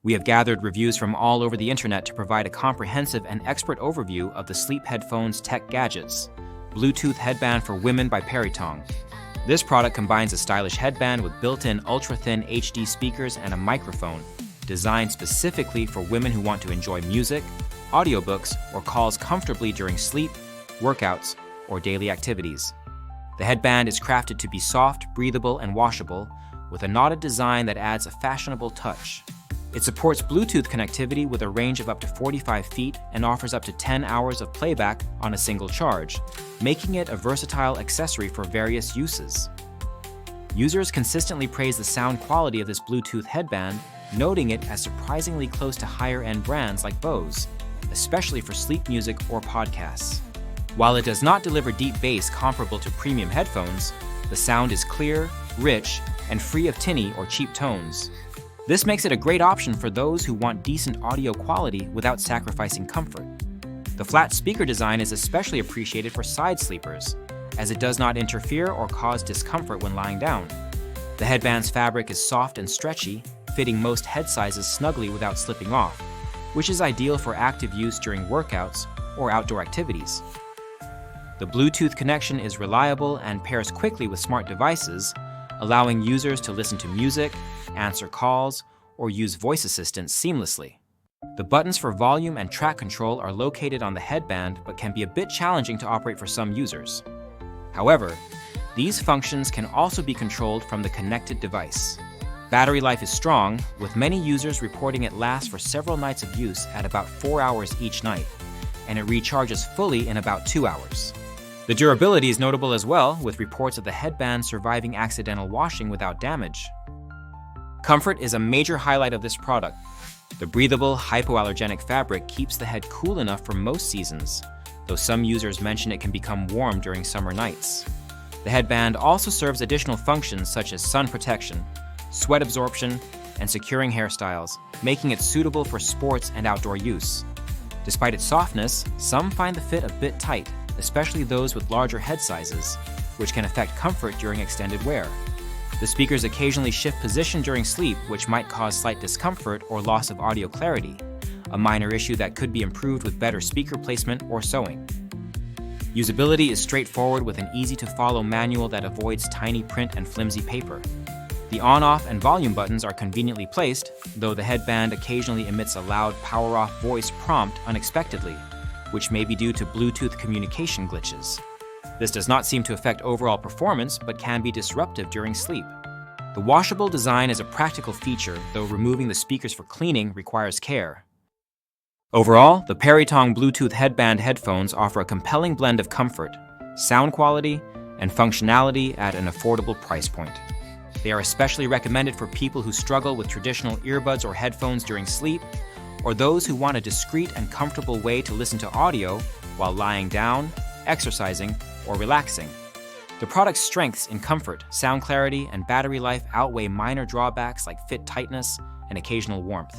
We have gathered reviews from all over the internet to provide a comprehensive and expert overview of the sleep headphones tech gadgets. Bluetooth Headband for Women by Perytong. This product combines a stylish headband with built-in ultra-thin HD speakers and a microphone, designed specifically for women who want to enjoy music, audiobooks, or calls comfortably during sleep, workouts, or daily activities. The headband is crafted to be soft, breathable, and washable, with a knotted design that adds a fashionable touch. It supports Bluetooth connectivity with a range of up to 45 feet and offers up to 10 hours of playback on a single charge, making it a versatile accessory for various uses. Users consistently praise the sound quality of this Bluetooth headband, noting it as surprisingly close to higher-end brands like Bose, especially for sleep music or podcasts. While it does not deliver deep bass comparable to premium headphones, the sound is clear, rich, and free of tinny or cheap tones. This makes it a great option for those who want decent audio quality without sacrificing comfort. The flat speaker design is especially appreciated for side sleepers, as it does not interfere or cause discomfort when lying down. The headband's fabric is soft and stretchy, fitting most head sizes snugly without slipping off, which is ideal for active use during workouts or outdoor activities. The Bluetooth connection is reliable and pairs quickly with smart devices, allowing users to listen to music, answer calls, or use voice assistants seamlessly. The buttons for volume and track control are located on the headband but can be a bit challenging to operate for some users. However, these functions can also be controlled from the connected device. Battery life is strong, with many users reporting it lasts for several nights of use at about 4 hours each night, and it recharges fully in about 2 hours. The durability is notable as well, with reports of the headband surviving accidental washing without damage. Comfort is a major highlight of this product. The breathable, hypoallergenic fabric keeps the head cool enough for most seasons, though some users mention it can become warm during summer nights. The headband also serves additional functions such as sun protection, sweat absorption, and securing hairstyles, making it suitable for sports and outdoor use. Despite its softness, some find the fit a bit tight, especially those with larger head sizes, which can affect comfort during extended wear. The speakers occasionally shift position during sleep, which might cause slight discomfort or loss of audio clarity, a minor issue that could be improved with better speaker placement or sewing. Usability is straightforward with an easy-to-follow manual that avoids tiny print and flimsy paper. The on-off and volume buttons are conveniently placed, though the headband occasionally emits a loud power-off voice prompt unexpectedly, which may be due to Bluetooth communication glitches. This does not seem to affect overall performance, but can be disruptive during sleep. The washable design is a practical feature, though removing the speakers for cleaning requires care. Overall, the Perytong Bluetooth Headband headphones offer a compelling blend of comfort, sound quality, and functionality at an affordable price point. They are especially recommended for people who struggle with traditional earbuds or headphones during sleep, or those who want a discreet and comfortable way to listen to audio while lying down, exercising, or relaxing. The product's strengths in comfort, sound clarity, and battery life outweigh minor drawbacks like fit tightness and occasional warmth.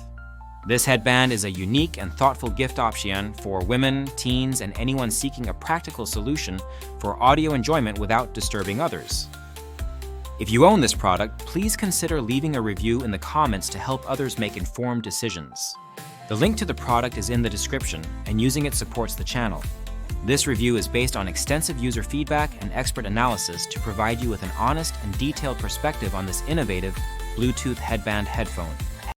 This headband is a unique and thoughtful gift option for women, teens, and anyone seeking a practical solution for audio enjoyment without disturbing others. If you own this product, please consider leaving a review in the comments to help others make informed decisions. The link to the product is in the description, and using it supports the channel. This review is based on extensive user feedback and expert analysis to provide you with an honest and detailed perspective on this innovative Bluetooth headband headphone.